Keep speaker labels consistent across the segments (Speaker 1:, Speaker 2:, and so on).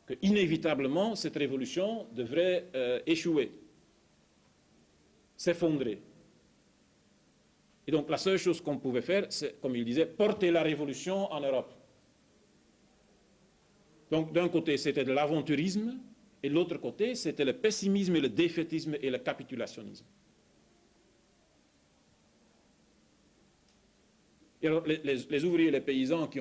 Speaker 1: qu'inévitablement, cette révolution devrait échouer, s'effondrer. Et donc, la seule chose qu'on pouvait faire, c'est, comme il disait, porter la révolution en Europe. Donc, d'un côté, c'était de l'aventurisme, et de l'autre côté, c'était le pessimisme et le défaitisme et le capitulationnisme. Et alors, les ouvriers et les paysans qui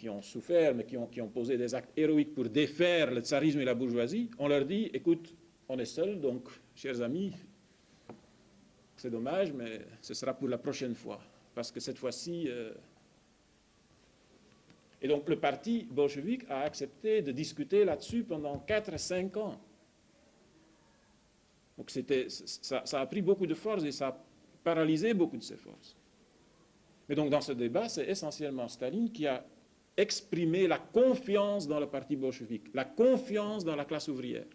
Speaker 1: ont souffert, mais qui ont posé des actes héroïques pour défaire le tsarisme et la bourgeoisie, on leur dit, écoute, on est seuls, donc, chers amis, c'est dommage, mais ce sera pour la prochaine fois. Parce que cette fois-ci... Et donc, le parti bolchevique a accepté de discuter là-dessus pendant 4 à 5 ans. Donc, ça a pris beaucoup de force et ça a paralysé beaucoup de ses forces. Mais donc, dans ce débat, c'est essentiellement Staline qui a exprimé la confiance dans le parti bolchevique, la confiance dans la classe ouvrière,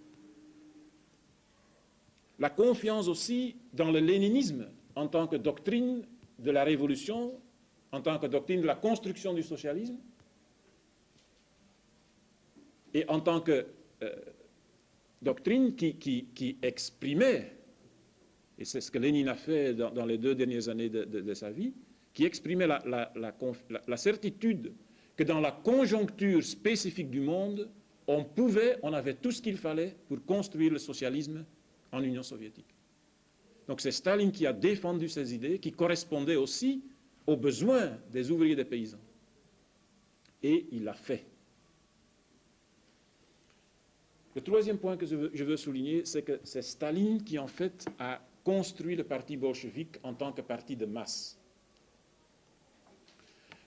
Speaker 1: la confiance aussi dans le léninisme en tant que doctrine de la révolution, en tant que doctrine de la construction du socialisme, et en tant que doctrine qui exprimait, et c'est ce que Lénine a fait dans les 2 dernières années de sa vie, qui exprimait la certitude que dans la conjoncture spécifique du monde, on avait tout ce qu'il fallait pour construire le socialisme en Union soviétique. Donc c'est Staline qui a défendu ces idées, qui correspondaient aussi aux besoins des ouvriers et des paysans. Et il l'a fait. Le troisième point que je veux souligner, c'est que c'est Staline qui, en fait, a construit le parti bolchevique en tant que parti de masse.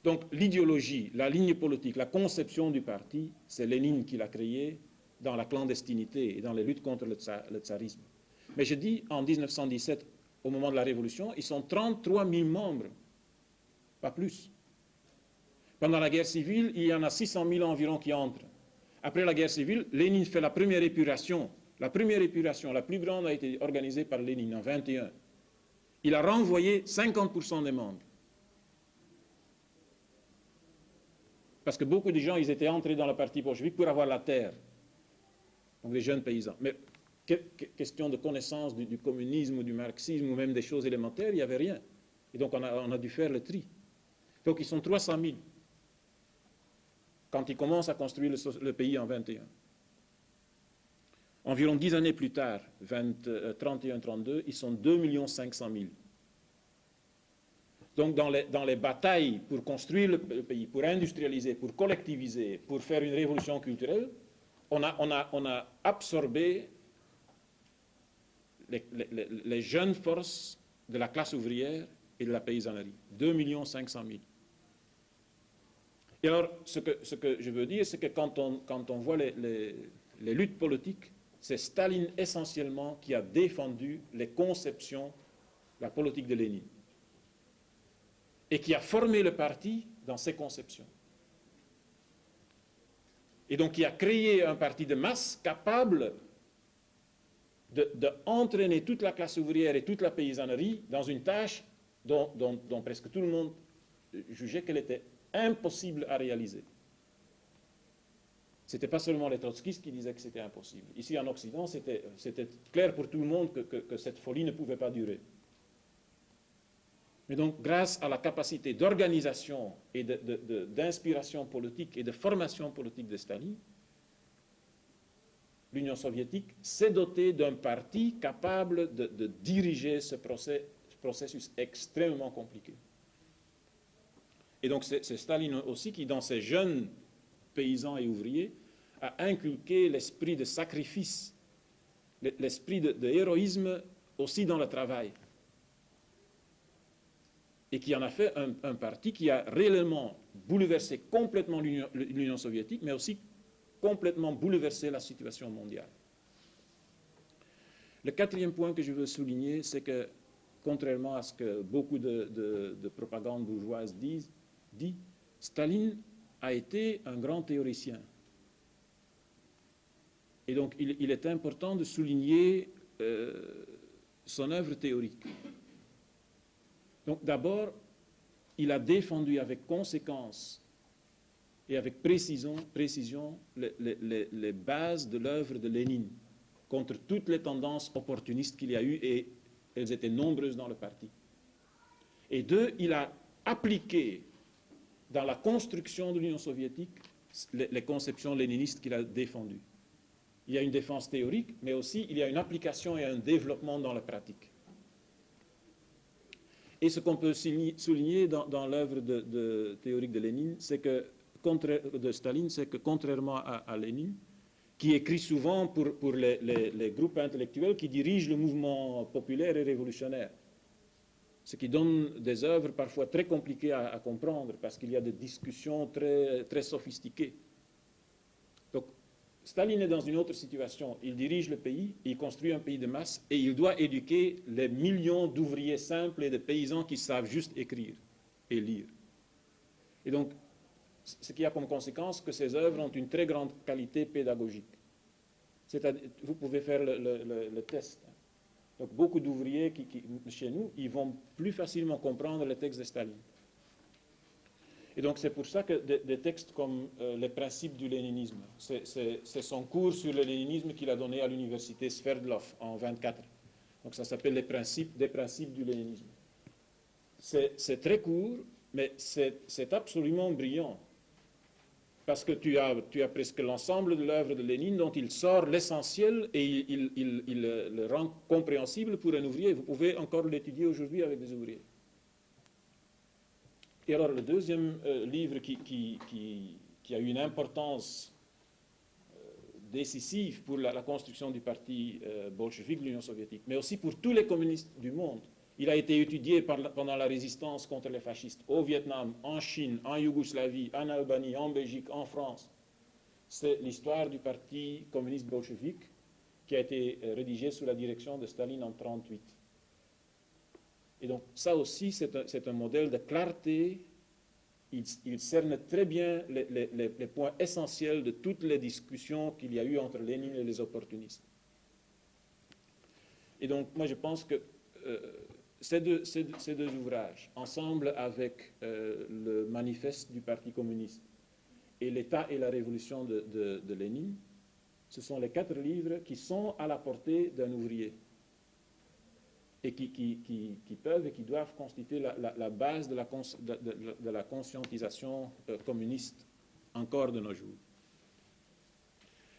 Speaker 1: Donc, l'idéologie, la ligne politique, la conception du parti, c'est Lénine qui l'a créé dans la clandestinité et dans les luttes contre le tsarisme. Mais je dis, en 1917, au moment de la Révolution, ils sont 33 000 membres, pas plus. Pendant la guerre civile, il y en a 600 000 environ qui entrent. Après la guerre civile, Lénine fait la première épuration. La première épuration, la plus grande, a été organisée par Lénine en 1921. Il a renvoyé 50% des membres. Parce que beaucoup de gens, ils étaient entrés dans le parti bolchevique pour avoir la terre. Donc des jeunes paysans. Mais question de connaissance du communisme ou du marxisme ou même des choses élémentaires, il n'y avait rien. Et donc on a dû faire le tri. Donc ils sont 300 000. Quand ils commencent à construire le pays en 21. Environ 10 années plus tard, 31-32, ils sont 2 500 000. Donc dans les batailles pour construire le pays, pour industrialiser, pour collectiviser, pour faire une révolution culturelle, on a absorbé les jeunes forces de la classe ouvrière et de la paysannerie. 2 500 000. Et alors, ce que je veux dire, c'est que quand on voit les luttes politiques, c'est Staline essentiellement qui a défendu les conceptions, la politique de Lénine. Et qui a formé le parti dans ses conceptions. Et donc qui a créé un parti de masse capable d'entraîner toute la classe ouvrière et toute la paysannerie dans une tâche dont presque tout le monde jugeait qu'elle était impossible à réaliser. Ce n'était pas seulement les trotskistes qui disaient que c'était impossible. Ici en Occident, c'était clair pour tout le monde que cette folie ne pouvait pas durer. Mais donc, grâce à la capacité d'organisation et d'inspiration politique et de formation politique de Staline, l'Union soviétique s'est dotée d'un parti capable de diriger ce processus extrêmement compliqué. Et donc c'est Staline aussi qui, dans ses jeunes paysans et ouvriers, a inculqué l'esprit de sacrifice, l'esprit de héroïsme aussi dans le travail. Et qui en a fait un parti qui a réellement bouleversé complètement l'Union soviétique, mais aussi complètement bouleversé la situation mondiale. Le quatrième point que je veux souligner, c'est que, contrairement à ce que beaucoup de propagande bourgeoise dit, Staline a été un grand théoricien. Et donc, il est important de souligner son œuvre théorique. Donc, d'abord, il a défendu avec conséquence et avec précision les bases de l'œuvre de Lénine contre toutes les tendances opportunistes qu'il y a eu, et elles étaient nombreuses dans le parti. Et deux, il a appliqué dans la construction de l'Union soviétique les conceptions léninistes qu'il a défendues. Il y a une défense théorique, mais aussi il y a une application et un développement dans la pratique. Et ce qu'on peut souligner dans l'œuvre théorique de Lénine, c'est que, de Staline, c'est que contrairement à Lénine, qui écrit souvent pour les groupes intellectuels qui dirigent le mouvement populaire et révolutionnaire, ce qui donne des œuvres parfois très compliquées à comprendre, parce qu'il y a des discussions très, très sophistiquées. Donc, Staline est dans une autre situation. Il dirige le pays, il construit un pays de masse, et il doit éduquer les millions d'ouvriers simples et de paysans qui savent juste écrire et lire. Et donc, ce qui a comme conséquence que ces œuvres ont une très grande qualité pédagogique. Vous pouvez faire le test. Donc, beaucoup d'ouvriers chez nous, ils vont plus facilement comprendre les textes de Staline. Et donc, c'est pour ça que des textes comme les principes du léninisme, c'est son cours sur le léninisme qu'il a donné à l'université Sverdlov en 1924. Donc, ça s'appelle des principes du léninisme. C'est très court, mais c'est absolument brillant. Parce que tu as presque l'ensemble de l'œuvre de Lénine dont il sort l'essentiel et il le rend compréhensible pour un ouvrier. Vous pouvez encore l'étudier aujourd'hui avec des ouvriers. Et alors, le deuxième livre qui a eu une importance décisive pour la construction du parti bolchevique de l'Union soviétique, mais aussi pour tous les communistes du monde. Il a été étudié pendant la résistance contre les fascistes au Vietnam, en Chine, en Yougoslavie, en Albanie, en Belgique, en France. C'est l'histoire du parti communiste bolchevique qui a été rédigée sous la direction de Staline en 1938. Et donc ça aussi, c'est un modèle de clarté. Il cerne très bien les points essentiels de toutes les discussions qu'il y a eu entre Lénine et les opportunistes. Et donc moi je pense que ces deux ouvrages, ensemble avec le manifeste du Parti communiste et l'État et la révolution de Lénine, ce sont les 4 livres qui sont à la portée d'un ouvrier et qui peuvent et qui doivent constituer la base de la conscientisation communiste encore de nos jours.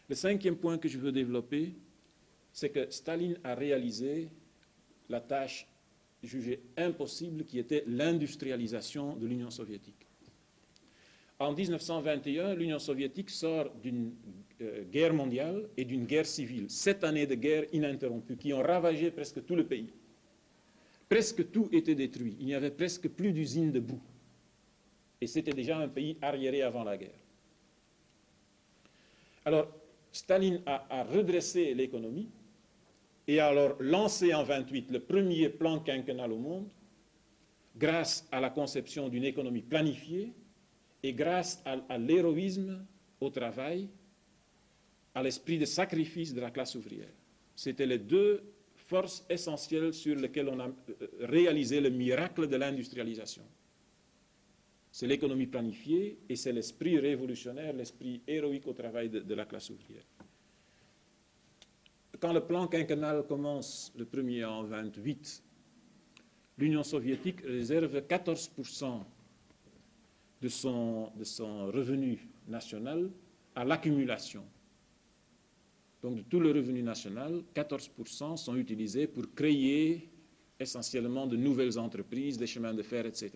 Speaker 1: Le 5e point que je veux développer, c'est que Staline a réalisé la tâche jugée impossible qui était l'industrialisation de l'Union soviétique. En 1921, l'Union soviétique sort d'une guerre mondiale et d'une guerre civile. 7 années de guerre ininterrompues qui ont ravagé presque tout le pays. Presque tout était détruit. Il n'y avait presque plus d'usines debout. Et c'était déjà un pays arriéré avant la guerre. Alors, Staline a redressé l'économie et a alors lancé en 1928 le premier plan quinquennal au monde, grâce à la conception d'une économie planifiée et grâce à l'héroïsme au travail, à l'esprit de sacrifice de la classe ouvrière. C'était les 2 forces essentielles sur lesquelles on a réalisé le miracle de l'industrialisation. C'est l'économie planifiée et c'est l'esprit révolutionnaire, l'esprit héroïque au travail de la classe ouvrière. Quand le plan quinquennal commence, le premier en 1928, l'Union soviétique réserve 14% de son revenu national à l'accumulation. Donc de tout le revenu national, 14% sont utilisés pour créer essentiellement de nouvelles entreprises, des chemins de fer, etc.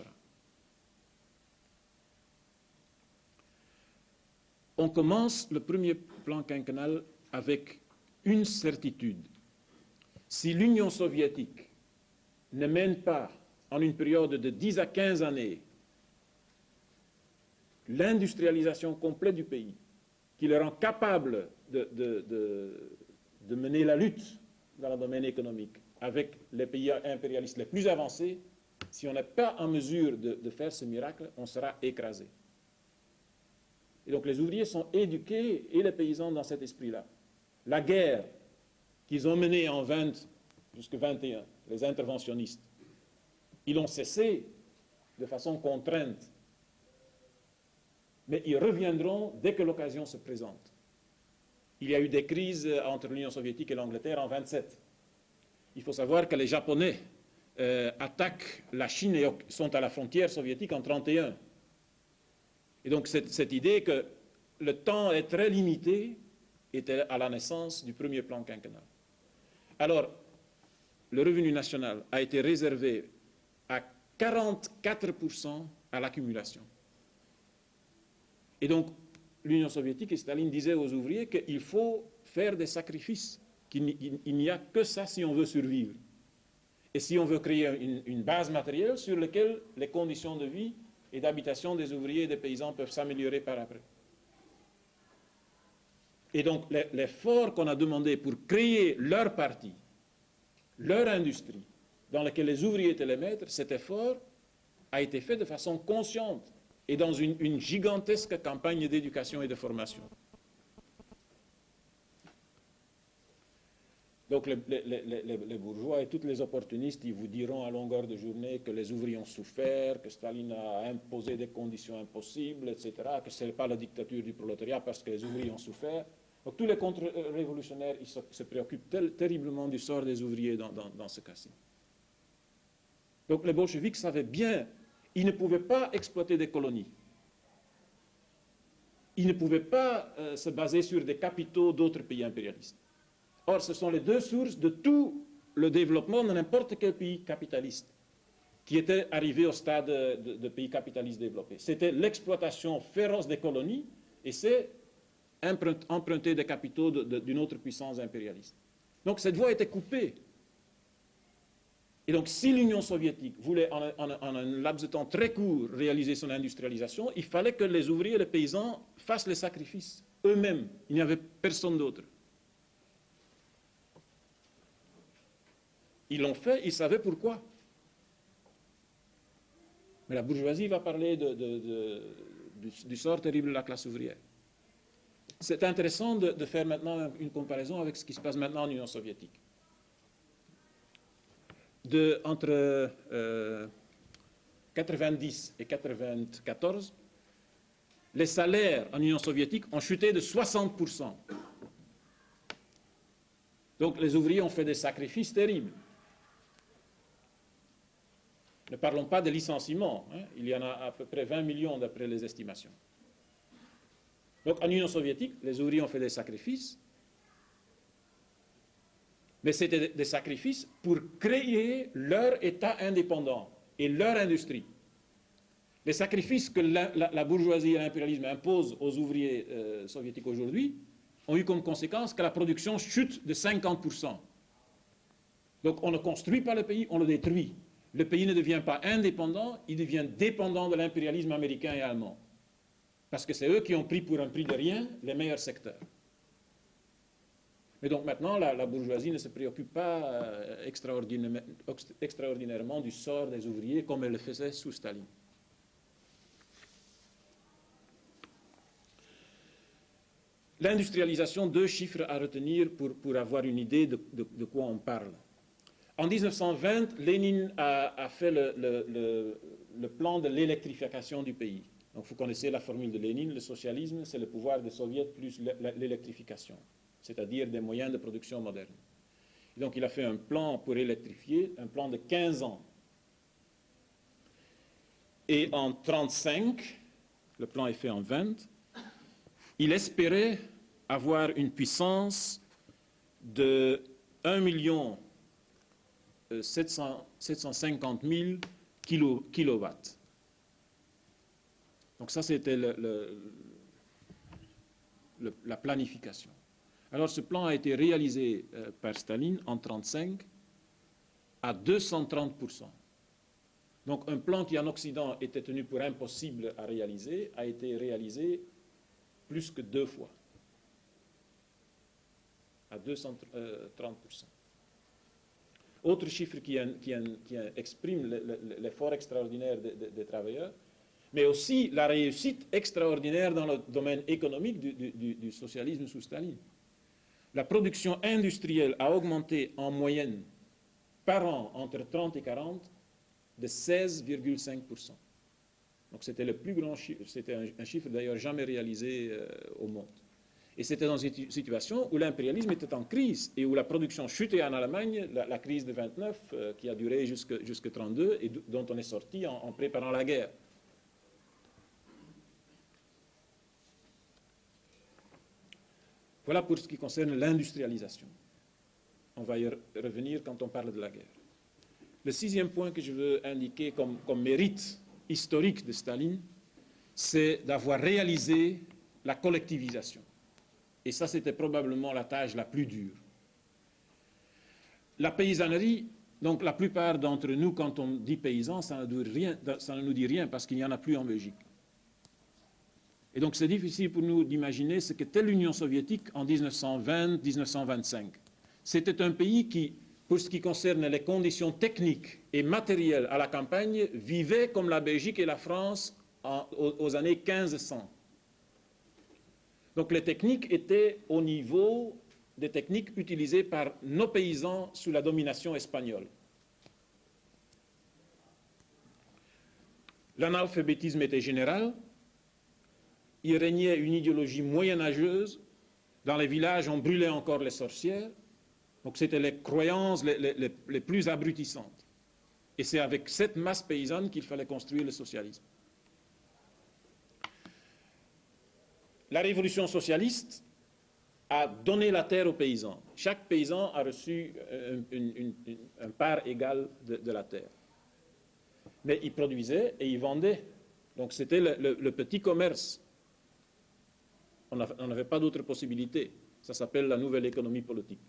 Speaker 1: On commence le premier plan quinquennal avec une certitude. Si l'Union soviétique ne mène pas en une période de 10 à 15 années l'industrialisation complète du pays, qui le rend capable de mener la lutte dans le domaine économique avec les pays impérialistes les plus avancés, si on n'est pas en mesure de faire ce miracle, on sera écrasé. Et donc les ouvriers sont éduqués et les paysans dans cet esprit-là. La guerre qu'ils ont menée en 20 jusqu'à 21, les interventionnistes, ils l'ont cessé de façon contrainte. mais ils reviendront dès que l'occasion se présente. Il y a eu des crises entre l'Union soviétique et l'Angleterre en 1927. Il faut savoir que les Japonais attaquent la Chine et sont à la frontière soviétique en 1931. Et donc cette idée que le temps est très limité était à la naissance du premier plan quinquennal. Alors, le revenu national a été réservé à 44% à l'accumulation. Et donc, l'Union soviétique et Staline disaient aux ouvriers qu'il faut faire des sacrifices, qu'il n'y a que ça si on veut survivre. Et si on veut créer une base matérielle sur laquelle les conditions de vie et d'habitation des ouvriers et des paysans peuvent s'améliorer par après. Et donc, l'effort qu'on a demandé pour créer leur parti, leur industrie, dans laquelle les ouvriers étaient les maîtres, cet effort a été fait de façon consciente et dans une gigantesque campagne d'éducation et de formation. Donc les bourgeois et tous les opportunistes, ils vous diront à longueur de journée que les ouvriers ont souffert, que Staline a imposé des conditions impossibles, etc., que ce n'est pas la dictature du prolétariat parce que les ouvriers ont souffert. Donc tous les contre-révolutionnaires, ils se préoccupent terriblement du sort des ouvriers dans ce cas-ci. Donc les bolcheviks savaient bien, ils ne pouvaient pas exploiter des colonies. Ils ne pouvaient pas se baser sur des capitaux d'autres pays impérialistes. Or, ce sont les deux sources de tout le développement de n'importe quel pays capitaliste qui était arrivé au stade de pays capitalistes développés. C'était l'exploitation féroce des colonies et c'est emprunter des capitaux d'une autre puissance impérialiste. Donc cette voie était coupée. Et donc si l'Union soviétique voulait en un laps de temps très court réaliser son industrialisation, il fallait que les ouvriers et les paysans fassent les sacrifices eux-mêmes. Il n'y avait personne d'autre. Ils l'ont fait, ils savaient pourquoi. Mais la bourgeoisie va parler du sort terrible de la classe ouvrière. C'est intéressant de faire maintenant une comparaison avec ce qui se passe maintenant en Union soviétique. Entre 90 et 94, les salaires en Union soviétique ont chuté de 60%. Donc les ouvriers ont fait des sacrifices terribles. Ne parlons pas des licenciements, hein. Il y en a à peu près 20 millions d'après les estimations. Donc en Union soviétique, les ouvriers ont fait des sacrifices, mais c'était des sacrifices pour créer leur État indépendant et leur industrie. Les sacrifices que la bourgeoisie et l'impérialisme imposent aux ouvriers soviétiques aujourd'hui ont eu comme conséquence que la production chute de 50%. Donc on ne construit pas le pays, on le détruit. Le pays ne devient pas indépendant, il devient dépendant de l'impérialisme américain et allemand. Parce que c'est eux qui ont pris pour un prix de rien les meilleurs secteurs. Et donc maintenant, la bourgeoisie ne se préoccupe pas extraordinairement du sort des ouvriers comme elle le faisait sous Staline. L'industrialisation, deux chiffres à retenir pour avoir une idée de quoi on parle. En 1920, Lénine a fait le plan de l'électrification du pays. Donc vous connaissez la formule de Lénine, le socialisme, c'est le pouvoir des soviets plus l'électrification, c'est-à-dire des moyens de production modernes. Et donc il a fait un plan pour électrifier, un plan de 15 ans. Et en 1935, le plan est fait en 20, il espérait avoir une puissance de 1,750,000 kilowatts. Donc ça, c'était la planification. Alors ce plan a été réalisé par Staline en 1935 à 230%. Donc un plan qui en Occident était tenu pour impossible à réaliser a été réalisé plus que 2 fois, à 230%. Autre chiffre qui exprime l'effort extraordinaire des travailleurs, mais aussi la réussite extraordinaire dans le domaine économique du socialisme sous Staline. La production industrielle a augmenté en moyenne par an entre 30 et 40 de 16,5%. Donc c'était le plus grand chiffre, c'était un chiffre d'ailleurs jamais réalisé au monde. Et c'était dans une situation où l'impérialisme était en crise et où la production chutait en Allemagne, la crise de 29 qui a duré jusqu'en 1932 et dont on est sorti en préparant la guerre. Voilà pour ce qui concerne l'industrialisation. On va y revenir quand on parle de la guerre. Le sixième point que je veux indiquer comme mérite historique de Staline, c'est d'avoir réalisé la collectivisation. Et ça, c'était probablement la tâche la plus dure. La paysannerie, donc la plupart d'entre nous, quand on dit paysan, ça ne nous dit rien parce qu'il n'y en a plus en Belgique. Et donc c'est difficile pour nous d'imaginer ce qu'était l'Union soviétique en 1920-1925. C'était un pays qui, pour ce qui concerne les conditions techniques et matérielles à la campagne, vivait comme la Belgique et la France aux années 1500. Donc les techniques étaient au niveau des techniques utilisées par nos paysans sous la domination espagnole. L'analphabétisme était général. Il régnait une idéologie moyenâgeuse. Dans les villages, on brûlait encore les sorcières. Donc c'était les croyances les plus abrutissantes. Et c'est avec cette masse paysanne qu'il fallait construire le socialisme. La révolution socialiste a donné la terre aux paysans. Chaque paysan a reçu une part égale de la terre. Mais il produisait et il vendait. Donc c'était le petit commerce. On n'avait pas d'autre possibilité. Ça s'appelle la nouvelle économie politique.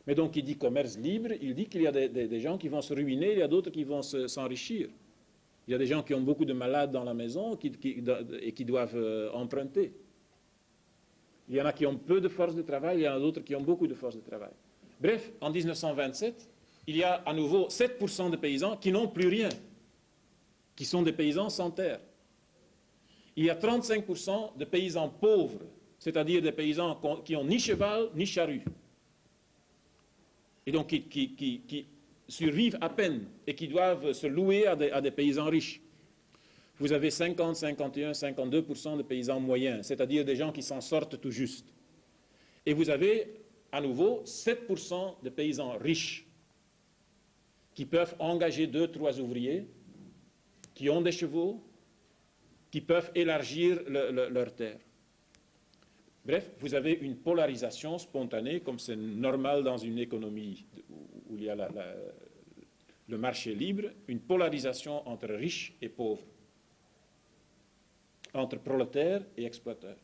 Speaker 1: Mais donc il dit commerce libre, il dit qu'il y a des gens qui vont se ruiner, il y a d'autres qui vont s'enrichir. Il y a des gens qui ont beaucoup de malades dans la maison et qui doivent emprunter. Il y en a qui ont peu de force de travail, il y en a d'autres qui ont beaucoup de force de travail. Bref, en 1927, il y a à nouveau 7% de paysans qui n'ont plus rien, qui sont des paysans sans terre. Il y a 35% de paysans pauvres, c'est-à-dire des paysans qui n'ont ni cheval ni charrue, et donc qui survivent à peine et qui doivent se louer à des paysans riches. Vous avez 50, 51, 52% de paysans moyens, c'est-à-dire des gens qui s'en sortent tout juste. Et vous avez à nouveau 7% de paysans riches qui peuvent engager 2, 3 ouvriers, qui ont des chevaux, qui peuvent élargir leur terre. Bref, vous avez une polarisation spontanée, comme c'est normal dans une économie où il y a le marché libre, une polarisation entre riches et pauvres, entre prolétaires et exploiteurs.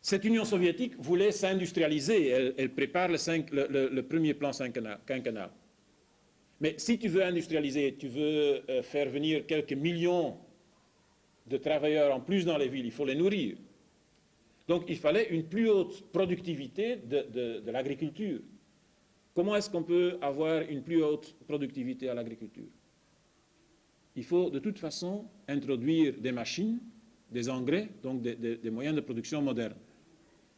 Speaker 1: Cette Union soviétique voulait s'industrialiser, elle prépare le premier plan quinquennal. Mais si tu veux industrialiser, tu veux faire venir quelques millions de travailleurs en plus dans les villes, il faut les nourrir. Donc il fallait une plus haute productivité de l'agriculture. Comment est-ce qu'on peut avoir une plus haute productivité à l'agriculture? Il faut de toute façon introduire des machines, des engrais, donc des moyens de production modernes.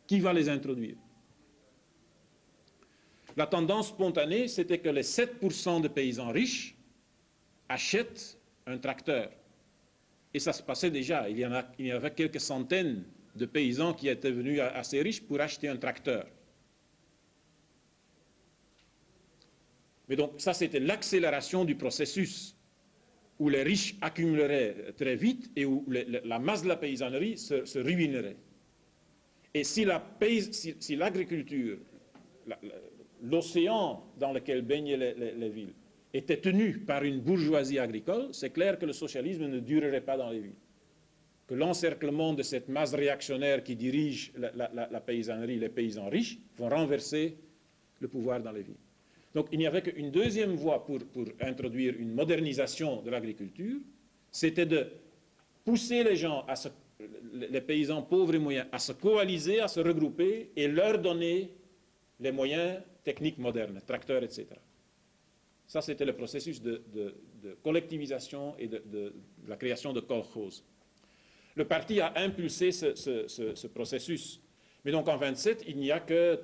Speaker 1: Qui va les introduire? La tendance spontanée, c'était que les 7% de paysans riches achètent un tracteur. Et ça se passait déjà. Il y avait quelques centaines de paysans qui étaient venus assez riches pour acheter un tracteur. Mais donc ça, c'était l'accélération du processus où les riches accumuleraient très vite et où la masse de la paysannerie se ruinerait. Et si l'agriculture, l'océan dans lequel baignaient les villes, était tenu par une bourgeoisie agricole, c'est clair que le socialisme ne durerait pas dans les villes. Que l'encerclement de cette masse réactionnaire qui dirige la paysannerie, les paysans riches, vont renverser le pouvoir dans les villes. Donc il n'y avait qu'une deuxième voie pour introduire une modernisation de l'agriculture, c'était de pousser les gens, les paysans pauvres et moyens, à se coaliser, à se regrouper et leur donner les moyens techniques modernes, tracteurs, etc. Ça, c'était le processus de collectivisation et de la création de kolkhozes. Le parti a impulsé ce processus. Mais donc en 1927, il n'y a que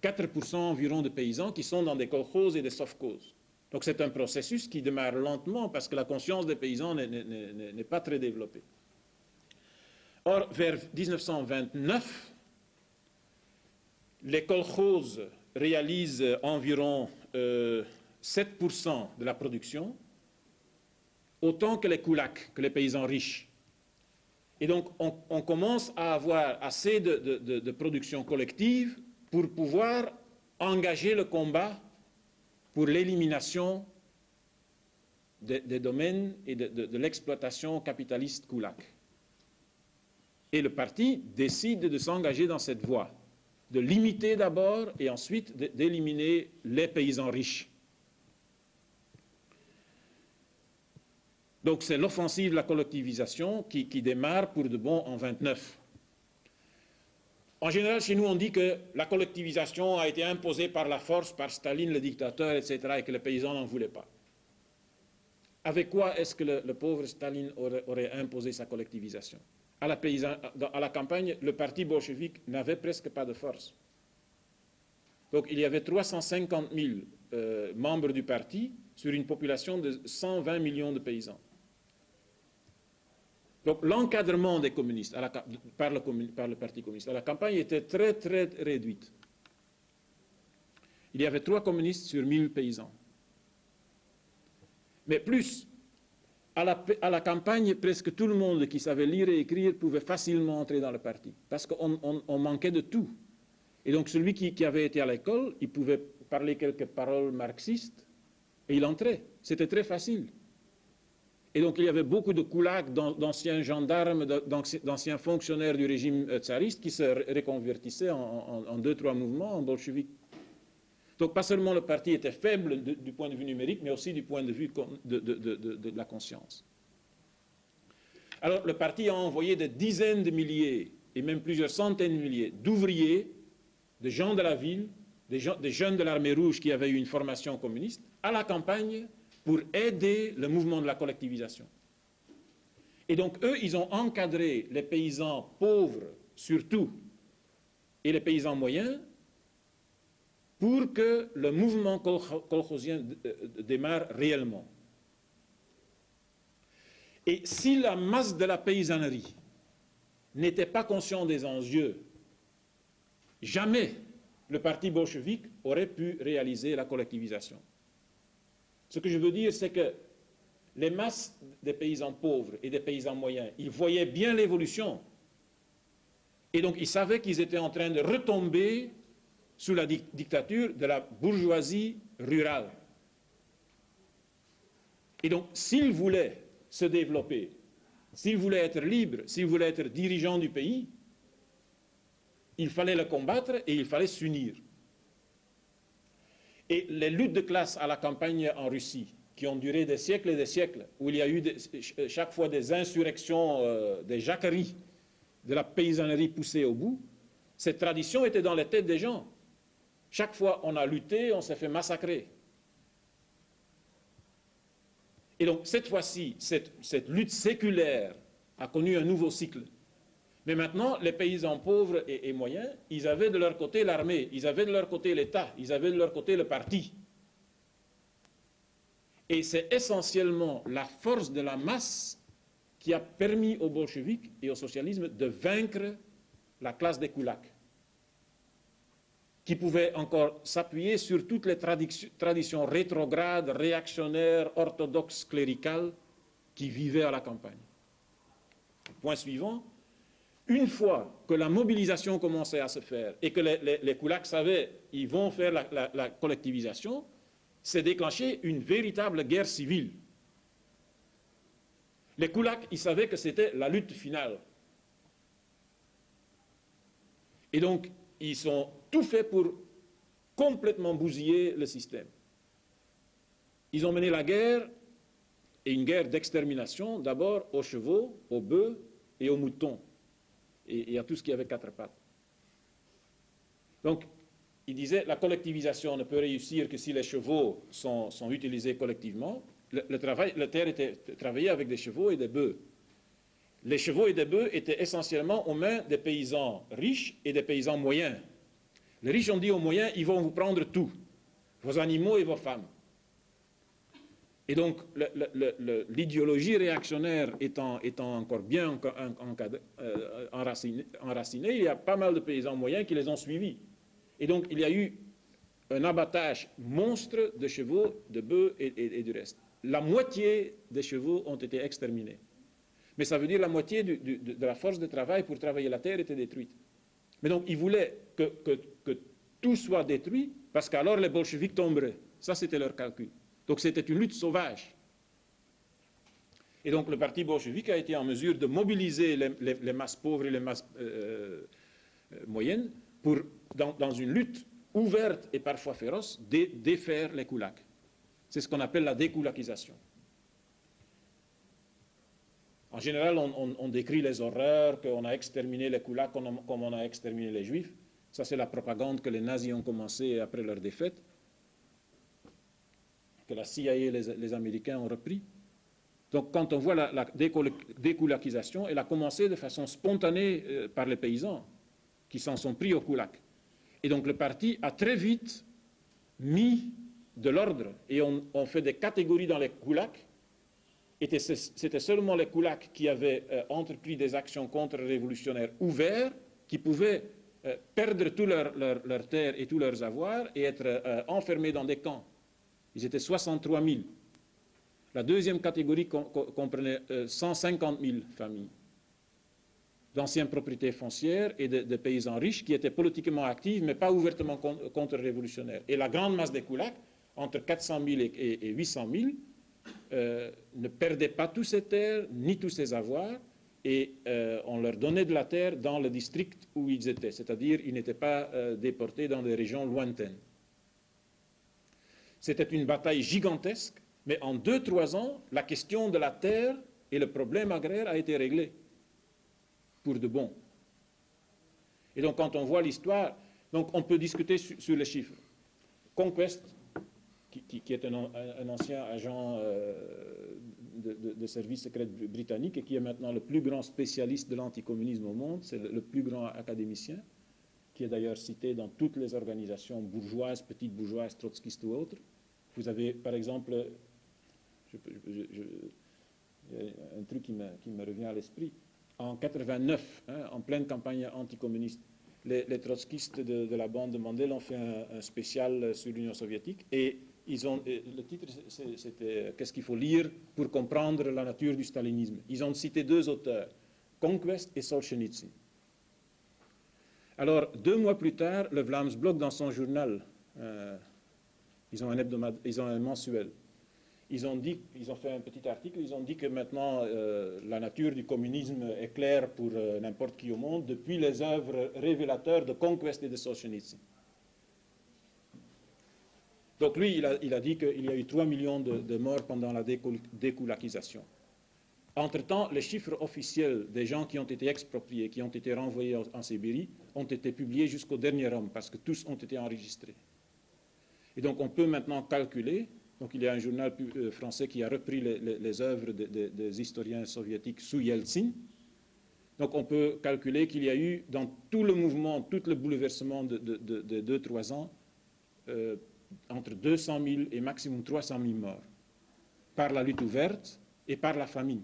Speaker 1: 4% environ de paysans qui sont dans des kolkhozes et des sovkhozes. Donc c'est un processus qui démarre lentement parce que la conscience des paysans n'est pas très développée. Or, vers 1929, les kolkhozes réalisent environ 7% de la production, autant que les koulaks, que les paysans riches. Et donc, on commence à avoir assez de production collective pour pouvoir engager le combat pour l'élimination des domaines et de l'exploitation capitaliste koulak. Et le parti décide de s'engager dans cette voie, de limiter d'abord et ensuite d'éliminer les paysans riches. Donc c'est l'offensive de la collectivisation qui démarre pour de bon en 1929. En général, chez nous, on dit que la collectivisation a été imposée par la force, par Staline, le dictateur, etc., et que les paysans n'en voulaient pas. Avec quoi est-ce que le pauvre Staline aurait imposé sa collectivisation? À la campagne, le parti bolchevique n'avait presque pas de force. Donc il y avait 350 000 membres du parti sur une population de 120 millions de paysans. Donc l'encadrement des communistes par le Parti communiste à la campagne était très très réduite. Il y avait 3 communistes sur 1000 paysans. Mais plus, à la campagne, presque tout le monde qui savait lire et écrire pouvait facilement entrer dans le parti, parce qu'on manquait de tout. Et donc celui qui avait été à l'école, il pouvait parler quelques paroles marxistes, et il entrait. C'était très facile. Et donc il y avait beaucoup de koulaks, d'anciens gendarmes, d'anciens fonctionnaires du régime tsariste qui se reconvertissaient en 2-3 mouvements en bolcheviques. Donc pas seulement le parti était faible du point de vue numérique, mais aussi du point de vue de la conscience. Alors le parti a envoyé des dizaines de milliers, et même plusieurs centaines de milliers d'ouvriers, de gens de la ville, des jeunes de l'armée rouge qui avaient eu une formation communiste, à la campagne, pour aider le mouvement de la collectivisation. Et donc, eux, ils ont encadré les paysans pauvres, surtout, et les paysans moyens, pour que le mouvement kolkhozien démarre réellement. Et si la masse de la paysannerie n'était pas conscient des enjeux, jamais le parti bolchevique aurait pu réaliser la collectivisation. Ce que je veux dire, c'est que les masses des paysans pauvres et des paysans moyens, ils voyaient bien l'évolution. Et donc, ils savaient qu'ils étaient en train de retomber sous la dictature de la bourgeoisie rurale. Et donc, s'ils voulaient se développer, s'ils voulaient être libres, s'ils voulaient être dirigeants du pays, il fallait le combattre et il fallait s'unir. Et les luttes de classe à la campagne en Russie, qui ont duré des siècles et des siècles, où il y a eu chaque fois des insurrections, des jacqueries, de la paysannerie poussée au bout, cette tradition était dans les têtes des gens. Chaque fois on a lutté, on s'est fait massacrer. Et donc cette fois-ci, cette lutte séculaire a connu un nouveau cycle. Mais maintenant, les paysans pauvres et moyens, ils avaient de leur côté l'armée, ils avaient de leur côté l'État, ils avaient de leur côté le parti. Et c'est essentiellement la force de la masse qui a permis aux bolcheviks et au socialisme de vaincre la classe des koulaks, qui pouvait encore s'appuyer sur toutes les traditions rétrogrades, réactionnaires, orthodoxes, cléricales qui vivaient à la campagne. Point suivant. Une fois que la mobilisation commençait à se faire et que les koulaks savaient qu'ils vont faire la collectivisation, s'est déclenchée une véritable guerre civile. Les koulaks, ils savaient que c'était la lutte finale. Et donc, ils ont tout fait pour complètement bousiller le système. Ils ont mené la guerre, et une guerre d'extermination, d'abord aux chevaux, aux bœufs et aux moutons. Et à tout ce qui avait 4 pattes. Donc, il disait, la collectivisation ne peut réussir que si les chevaux sont utilisés collectivement. La terre était travaillée avec des chevaux et des bœufs. Les chevaux et des bœufs étaient essentiellement aux mains des paysans riches et des paysans moyens. Les riches ont dit aux moyens, ils vont vous prendre tout, vos animaux et vos femmes. Et donc, l'idéologie réactionnaire étant encore bien enracinée, il y a pas mal de paysans moyens qui les ont suivis. Et donc, il y a eu un abattage monstre de chevaux, de bœufs et du reste. La moitié des chevaux ont été exterminés. Mais ça veut dire la moitié de la force de travail pour travailler la terre était détruite. Mais donc, ils voulaient que tout soit détruit, parce qu'alors les bolcheviks tomberaient. Ça, c'était leur calcul. Donc, c'était une lutte sauvage. Et donc, le parti bolchevique a été en mesure de mobiliser les masses pauvres et les masses moyennes pour, dans une lutte ouverte et parfois féroce, défaire les koulaks. C'est ce qu'on appelle la dékoulakisation. En général, on décrit les horreurs, qu'on a exterminé les koulaks comme on a exterminé les juifs. Ça, c'est la propagande que les nazis ont commencé après leur défaite, que la CIA et les Américains ont repris. Donc, quand on voit la dékoulakisation, elle a commencé de façon spontanée par les paysans qui s'en sont pris aux koulaks. Et donc, le parti a très vite mis de l'ordre et on fait des catégories dans les koulaks. C'était seulement les koulaks qui avaient entrepris des actions contre-révolutionnaires ouvertes, qui pouvaient perdre toutes leurs terres et tous leurs avoirs et être enfermés dans des camps. Ils étaient 63 000. La deuxième catégorie comprenait 150 000 familles d'anciennes propriétés foncières et de paysans riches qui étaient politiquement actifs, mais pas ouvertement contre-révolutionnaires. Et la grande masse des koulaks, entre 400 000 et 800 000, ne perdaient pas toutes ces terres, ni tous ces avoirs, et on leur donnait de la terre dans le district où ils étaient, c'est-à-dire ils n'étaient pas déportés dans des régions lointaines. C'était une bataille gigantesque, mais en 2-3 ans, la question de la terre et le problème agraire a été réglé pour de bon. Et donc, quand on voit l'histoire, donc on peut discuter sur les chiffres. Conquest, qui est un ancien agent de service secret britannique et qui est maintenant le plus grand spécialiste de l'anticommunisme au monde, c'est le plus grand académicien, qui est d'ailleurs cité dans toutes les organisations bourgeoises, petites bourgeoises, trotskistes ou autres. Vous avez, par exemple, un truc qui me revient à l'esprit. En 89, en pleine campagne anticommuniste, les trotskistes de la bande de Mandel ont fait un spécial sur l'Union soviétique et le titre c'était « Qu'est-ce qu'il faut lire pour comprendre la nature du stalinisme ?» Ils ont cité 2 auteurs, Conquest et Solzhenitsyn. Alors, 2 mois plus tard, le Vlaamsblok, dans son journal, ils ont un mensuel, ils ont fait un petit article, ils ont dit que maintenant la nature du communisme est claire pour n'importe qui au monde depuis les œuvres révélateurs de Conquest et de Solzhenitsyn. Donc lui, il a dit qu'il y a eu 3 millions de morts pendant la dékoulakisation. Entre-temps, les chiffres officiels des gens qui ont été expropriés, qui ont été renvoyés en Sibérie, ont été publiés jusqu'au dernier homme, parce que tous ont été enregistrés. Et donc on peut maintenant calculer, donc il y a un journal français qui a repris les œuvres des historiens soviétiques sous Yeltsin, donc on peut calculer qu'il y a eu dans tout le mouvement, tout le bouleversement de 2-3 ans, entre 200 000 et maximum 300 000 morts, par la lutte ouverte et par la famine.